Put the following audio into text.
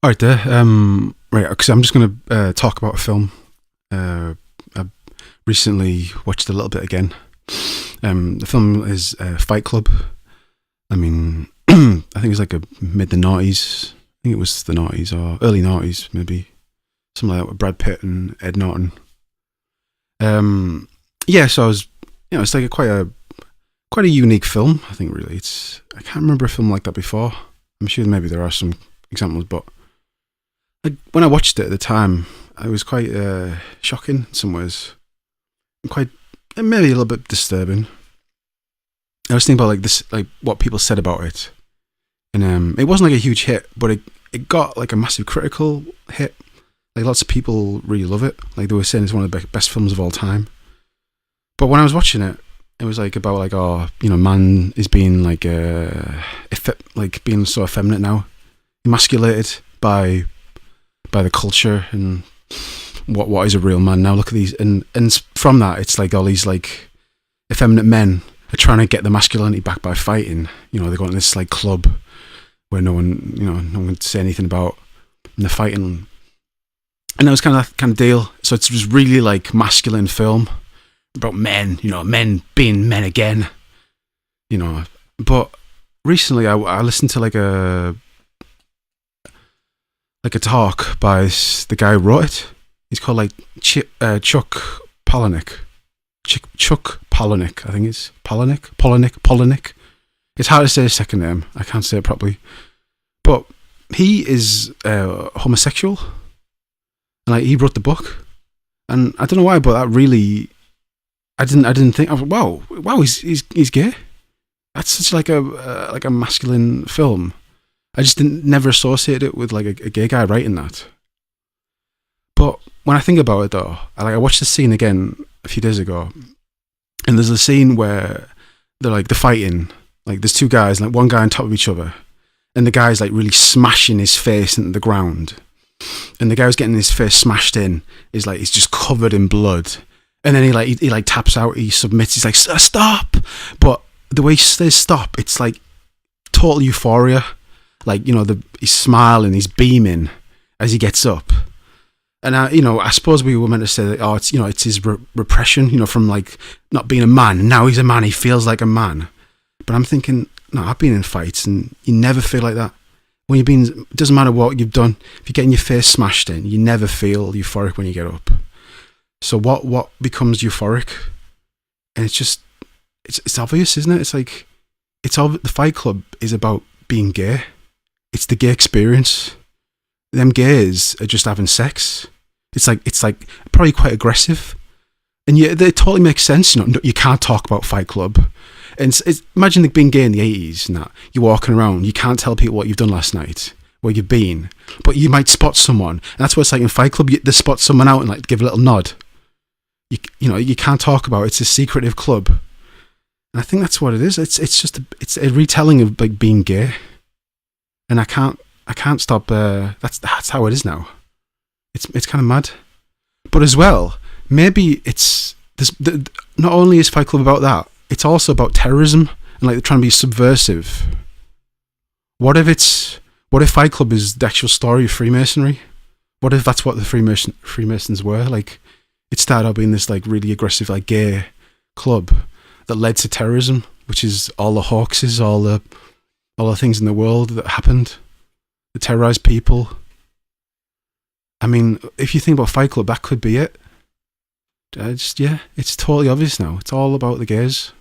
All right, there. Right, because I'm just going to talk about a film. I recently watched a little bit again. The film is Fight Club. I mean, I think it was like a mid the noughties. I think it was the noughties or early noughties, maybe something like that with Brad Pitt and Ed Norton. Yeah, so I was, it's like quite a unique film. I think really, I can't remember a film like that before. I'm sure maybe there are some examples, but like when I watched it at the time, it was quite shocking in some ways, and quite maybe a little bit disturbing. I was thinking about like this, like what people said about it, and it wasn't like a huge hit, but it got like a massive critical hit. Like lots of people really love it. Like they were saying it's one of the best films of all time. But when I was watching it, it was like about like man is being like being so effeminate now, emasculated by the culture and what is a real man now. Look at these and from that it's like all these like effeminate men are trying to get the masculinity back by fighting. They go to this like club where no one can say anything about, and they're fighting. And that was kind of deal. So it's just really like masculine film about men, men being men again, But recently I listened to like a talk by the guy who wrote it. He's called like Chuck Palahniuk. Chuck Palahniuk, I think it's Palahniuk. It's hard to say his second name. I can't say it properly. But he is homosexual. And like he wrote the book, and I don't know why, but that really, I didn't think. I was wow, he's gay. That's such like a masculine film. I just never associated it with like a gay guy writing that. But when I think about it though, I watched the scene again a few days ago, and there's a scene where they're fighting. Like there's two guys, like one guy on top of each other, and the guy's like really smashing his face into the ground. And the guy who's getting his face smashed in is like he's just covered in blood, and then he taps out, he submits, he's like stop, but the way he says stop, it's like total euphoria, like he's smiling, he's beaming as he gets up, and I suppose we were meant to say that it's his repression, from like not being a man. Now he's a man, he feels like a man, but I'm thinking no, I've been in fights and you never feel like that. When it doesn't matter what you've done, if you're getting your face smashed in, you never feel euphoric when you get up. So what becomes euphoric? And it's obvious, isn't it? It's like, the Fight Club is about being gay. It's the gay experience. Them gays are just having sex. It's like probably quite aggressive. And yeah, they totally make sense. You can't talk about Fight Club. And imagine being gay in the 80s and that. You're walking around, you can't tell people what you've done last night, where you've been, but you might spot someone. And that's what it's like in Fight Club. They spot someone out and like give a little nod. You can't talk about it. It's a secretive club. And I think that's what it is. It's a retelling of like being gay. And I can't stop. That's how it is now. It's kind of mad. But as well, maybe it's this. Not only is Fight Club about that, it's also about terrorism and like they're trying to be subversive. What if Fight Club is the actual story of Freemasonry? What if that's what the Freemasons were? Like it started out being this like really aggressive like gay club that led to terrorism, which is all the hoaxes, all the things in the world that happened that terrorized people. I mean, if you think about Fight Club, that could be it. It's totally obvious now. It's all about the gays.